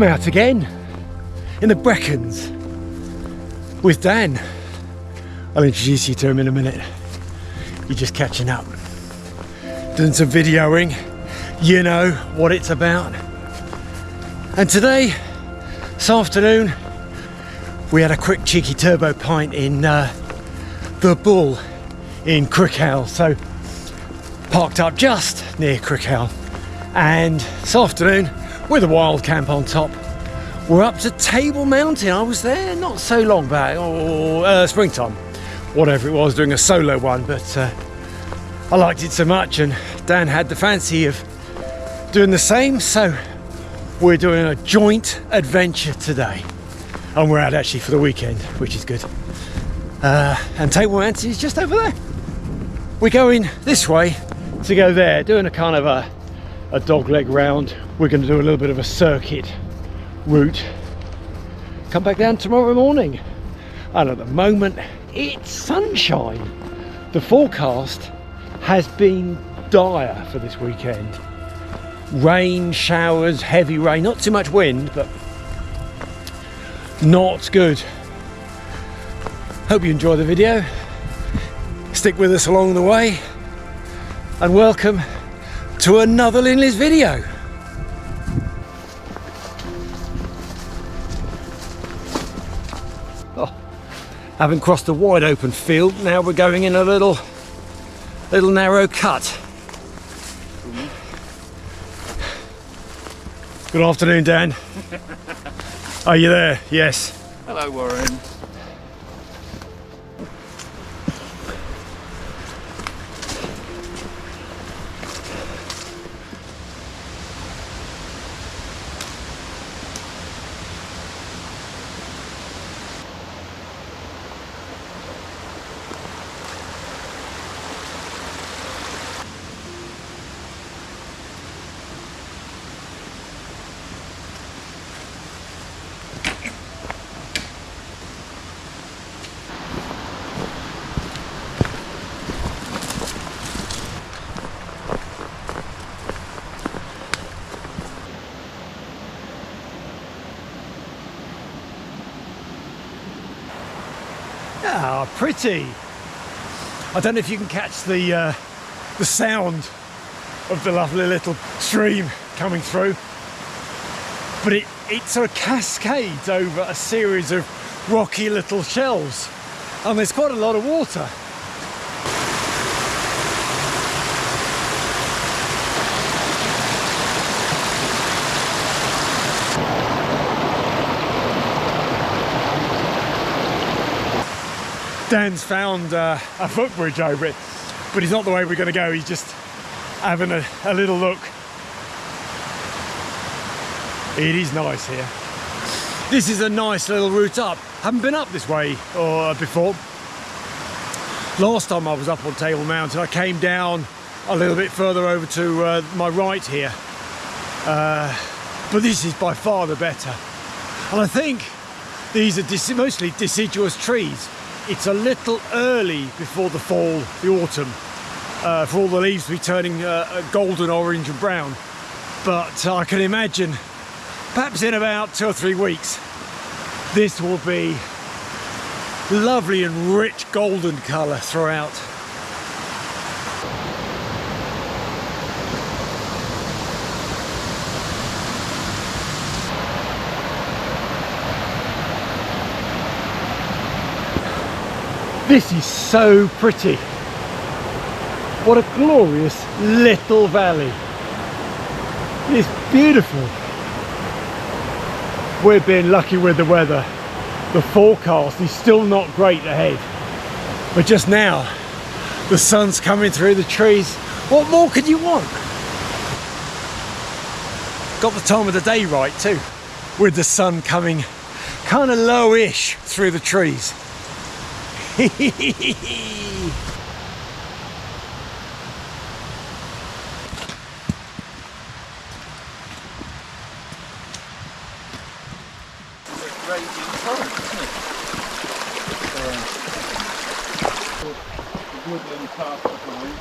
I'm out again in the Brecons with Dan. I'll introduce you to him in a minute. You're just catching up, doing some videoing, you know what it's about. And today, this afternoon, we had a quick cheeky turbo pint in the Bull in Crickhowell. So parked up just near Crickhowell, and this afternoon with a wild camp on top, we're up to Table Mountain. I was there not so long back, or springtime, whatever it was, doing a solo one, but I liked it so much and Dan had the fancy of doing the same, so we're doing a joint adventure today, and we're out actually for the weekend, which is good. And Table Mountain is just over there. We're going this way to go there, doing a kind of a dog leg round. We're going to do a little bit of a circuit route, come back down tomorrow morning, and at the moment it's sunshine. The forecast has been dire for this weekend. Rain, showers, heavy rain, not too much wind, but not good. Hope you enjoy the video. Stick with us along the way, and welcome to another Linleys video. Oh, haven't crossed a wide open field, now we're going in a little narrow cut. Good afternoon, Dan. Are you there? Yes. Hello, Warren. Ah, pretty. I don't know if you can catch the sound of the lovely little stream coming through, but it sort of cascades over a series of rocky little shelves, and there's quite a lot of water. Dan's found a footbridge over it, but he's not the way we're going to go. He's just having a little look. It is nice here. This is a nice little route up. Haven't been up this way before. Last time I was up on Table Mountain, I came down a little bit further over to my right here. But this is by far the better. And I think these are mostly deciduous trees. It's a little early before the fall, the autumn, for all the leaves to be turning golden, orange and brown. But I can imagine perhaps in about 2 or 3 weeks, this will be lovely and rich golden colour throughout. This is so pretty. What a glorious little valley. It's beautiful. We've been lucky with the weather. The forecast is still not great ahead, but just now the sun's coming through the trees. What more could you want? Got the time of the day right too, with the sun coming kind of lowish through the trees. Woodland path behind,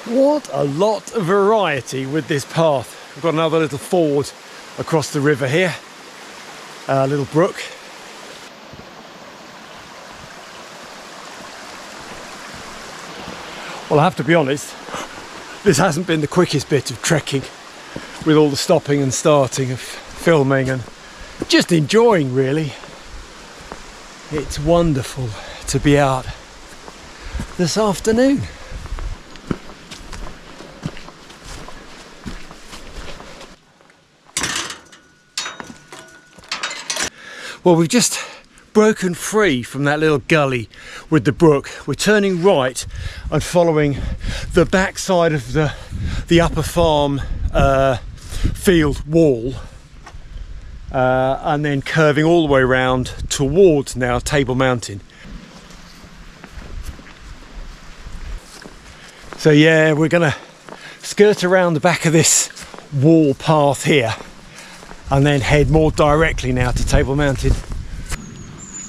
and What a lot of variety with this path. We've got another little ford across the river here, a little brook. Well, I have to be honest, this hasn't been the quickest bit of trekking, with all the stopping and starting of filming and just enjoying, really. It's wonderful to be out this afternoon. Well, we've just broken free from that little gully with the brook. We're turning right and following the backside of the upper farm field wall, and then curving all the way around towards now Table Mountain. So yeah, we're gonna skirt around the back of this wall path here and then head more directly now to Table Mountain.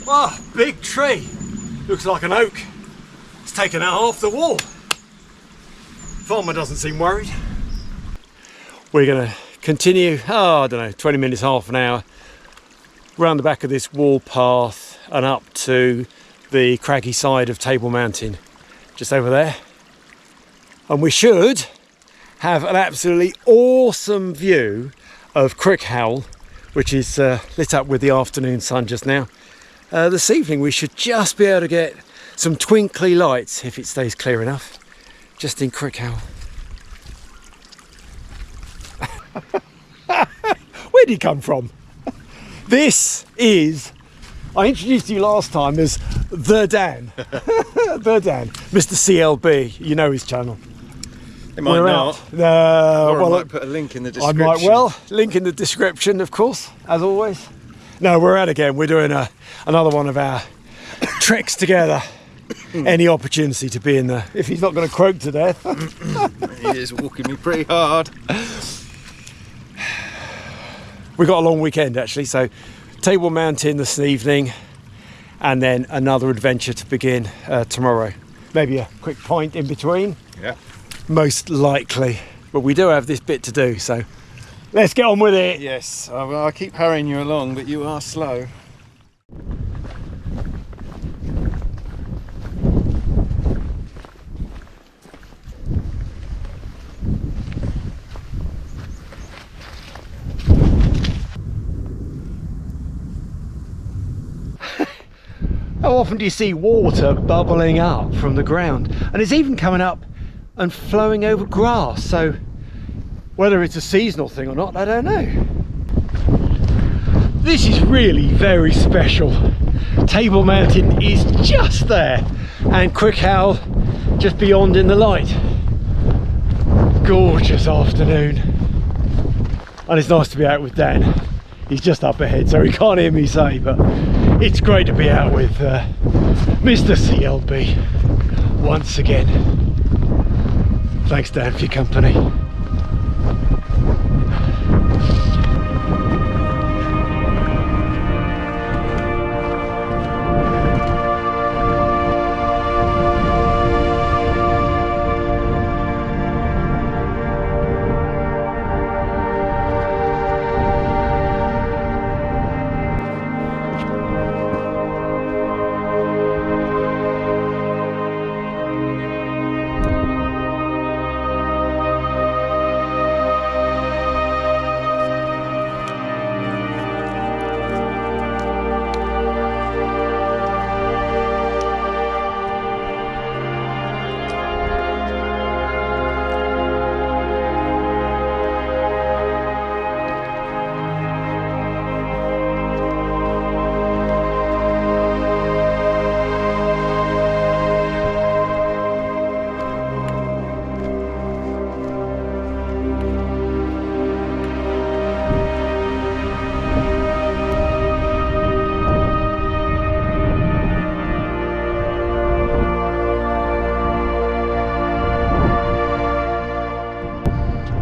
Oh, big tree. Looks like an oak. It's taken out half the wall. Farmer doesn't seem worried. We're gonna continue, I don't know, 20 minutes, half an hour, around the back of this wall path and up to the craggy side of Table Mountain, just over there. And we should have an absolutely awesome view of Crickhowell, which is lit up with the afternoon sun just now. This evening we should just be able to get some twinkly lights, if it stays clear enough, just in Crickhowell. Where did he come from? This is, I introduced you last time as The Dan. The Dan, Mr CLB, you know his channel. It might not. Well, I might put a link in the description. I might well. Link in the description, of course, as always. No, we're out again. We're doing another one of our treks together. Any opportunity to be in there. If he's not going to croak to death. He is walking me pretty hard. We've got a long weekend, actually. So, Table Mountain this evening, and then another adventure to begin tomorrow. Maybe a quick point in between. Yeah. Most likely, but we do have this bit to do, so let's get on with it. Yes, I keep hurrying you along, but you are slow. How often do you see water bubbling up from the ground? And it's even coming up and flowing over grass, so whether it's a seasonal thing or not, I don't know. This is really very special. Table Mountain is just there and Crickhowell just beyond in the light. Gorgeous afternoon, and it's nice to be out with Dan. He's just up ahead, so he can't hear me say, but it's great to be out with Mr CLB once again. Thanks, Dan, for your company.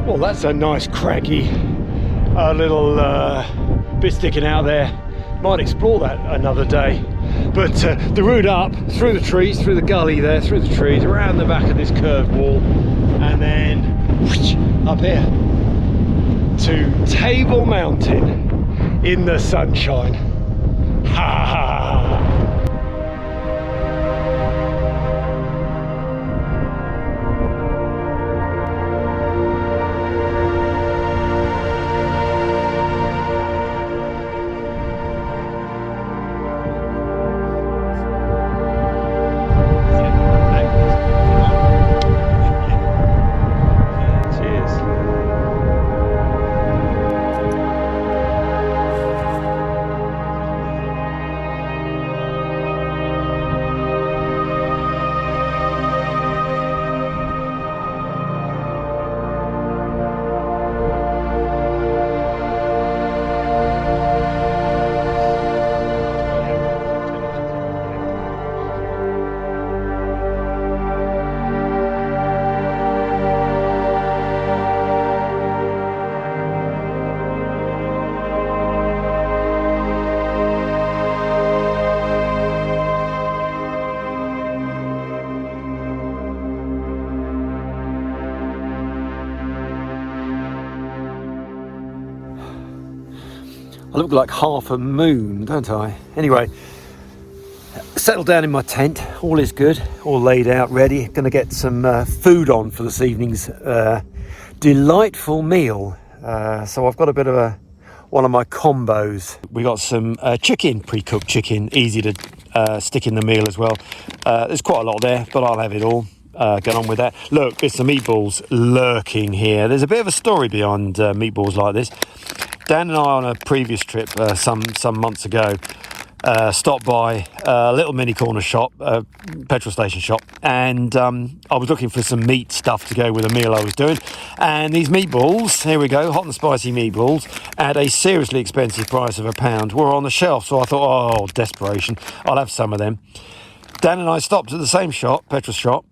Well, that's a nice craggy little bit sticking out there. Might explore that another day. But the route up through the trees, through the gully there, through the trees, around the back of this curved wall, and then whoosh, up here to Table Mountain in the sunshine. Ha ha! I look like half a moon, don't I? Anyway, settled down in my tent. All is good, all laid out, ready. Going to get some food on for this evening's delightful meal. So I've got a bit of one of my combos. We got some chicken, pre-cooked chicken, easy to stick in the meal as well. There's quite a lot there, but I'll have it all. Get on with that. Look, there's some meatballs lurking here. There's a bit of a story behind meatballs like this. Dan and I, on a previous trip some months ago, stopped by a little mini corner shop, petrol station shop, and I was looking for some meat stuff to go with the meal I was doing. And these meatballs, here we go, hot and spicy meatballs, at a seriously expensive price of £1, were on the shelf. So I thought, oh, desperation, I'll have some of them. Dan and I stopped at the same shop, petrol shop,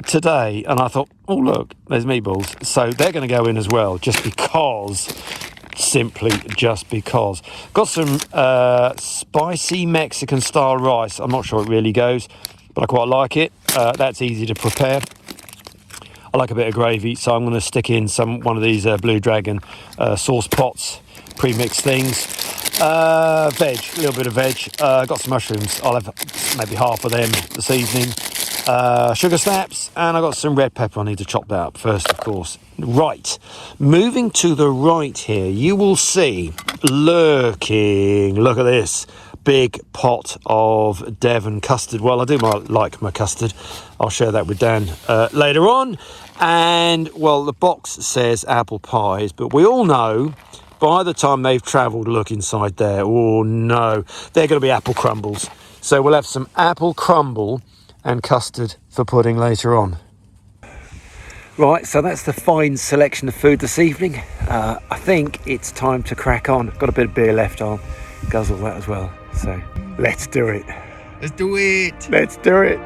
today, and I thought, oh look, there's meatballs. So they're going to go in as well, just because. Simply just because. Got some spicy Mexican style rice. I'm not sure it really goes, but I quite like it. That's easy to prepare. I like a bit of gravy, so I'm going to stick in one of these Blue Dragon sauce pots, pre-mixed things. Veg, a little bit of veg. Got some mushrooms. I'll have maybe half of them this evening. Sugar snaps, and I got some red pepper. I need to chop that up first, of course. Right, moving to the right here, you will see lurking, look at this, big pot of Devon custard. Well, I do like my custard. I'll share that with Dan later on. And, well, the box says apple pies, but we all know by the time they've travelled, look inside there, oh no, they're going to be apple crumbles. So we'll have some apple crumble and custard for pudding later on. Right, so that's the fine selection of food this evening. I think it's time to crack on. Got a bit of beer left, I'll guzzle that as well. So let's do it. Let's do it. Let's do it.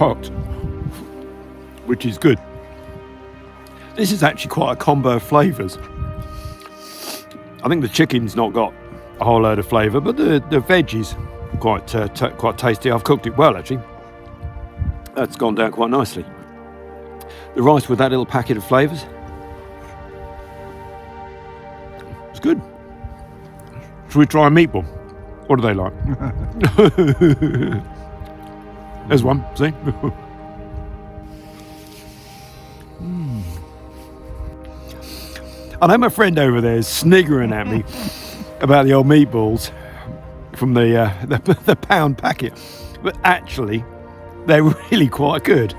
Hot, which is good. This is actually quite a combo of flavours. I think the chicken's not got a whole load of flavour, but the veg is quite tasty. I've cooked it well, actually. That's gone down quite nicely. The rice with that little packet of flavours, it's good. Should we try a meatball? What do they like? There's one, see? I know my friend over there is sniggering at me about the old meatballs from the pound packet, but actually they're really quite good.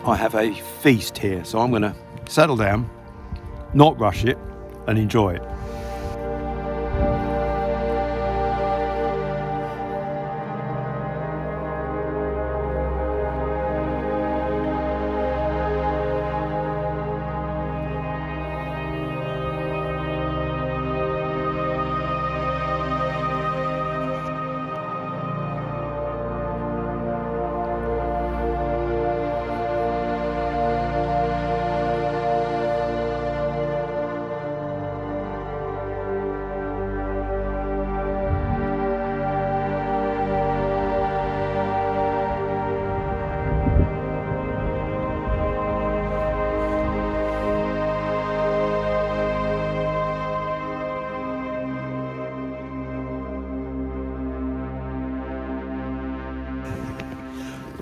I have a feast here, so I'm going to settle down, not rush it, and enjoy it.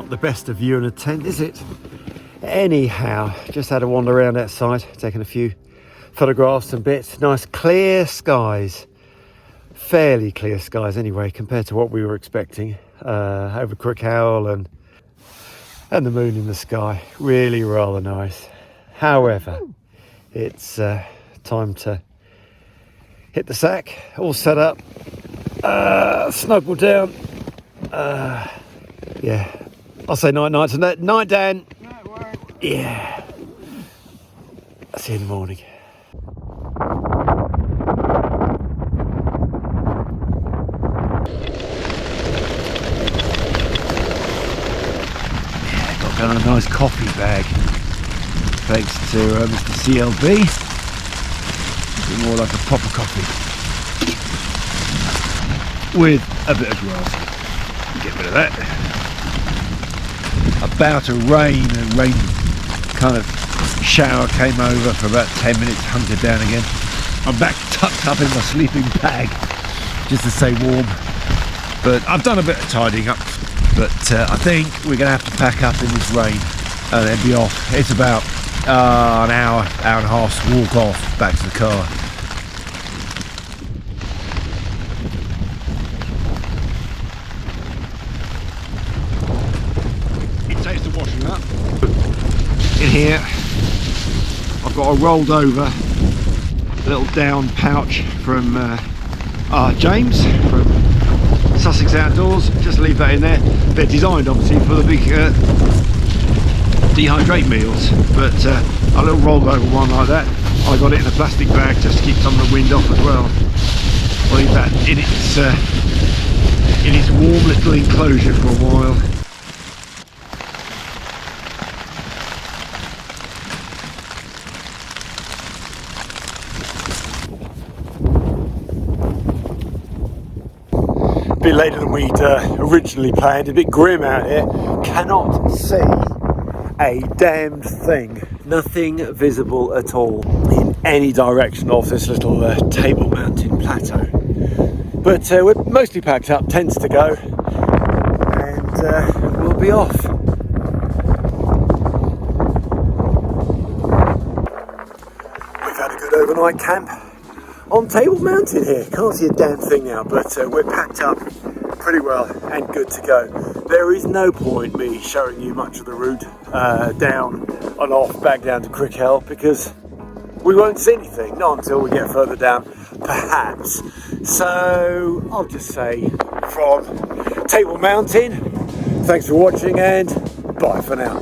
The best of view in a tent, is it? Anyhow, just had a wander around outside, taking a few photographs and bits. Nice clear skies, fairly clear skies anyway, compared to what we were expecting over Crickhowell, and the moon in the sky. Really rather nice. However, it's time to hit the sack. All set up, snuggle down. Yeah. I'll say night, so night, Dan. Yeah. I'll see you in the morning. Yeah, got a nice coffee bag. Thanks to Mr CLB. It's more like a proper coffee. With a bit of grass. Get rid of that. About to rain, and rain kind of shower came over for about 10 minutes, hunkered down again. I'm back tucked up in my sleeping bag just to stay warm, but I've done a bit of tidying up, but I think we're going to have to pack up in this rain and then be off. It's about an hour and a half's walk off back to the car. Up. In here I've got a rolled over little down pouch from James from Sussex Outdoors. Just leave that in there. They're designed obviously for the big dehydrate meals, but a little rolled over one like that. I got it in a plastic bag just to keep some of the wind off as well. I'll leave that in its warm little enclosure for a while. Bit later than we'd originally planned, a bit grim out here. Cannot see a damned thing. Nothing visible at all in any direction of this little table mountain plateau. But we're mostly packed up, tents to go, and we'll be off. We've had a good overnight camp on Table Mountain here. Can't see a damn thing now, but we're packed up pretty well and good to go. There is no point me showing you much of the route down and off back down to Crickhowell, because we won't see anything, not until we get further down, perhaps. So I'll just say from Table Mountain, thanks for watching and bye for now.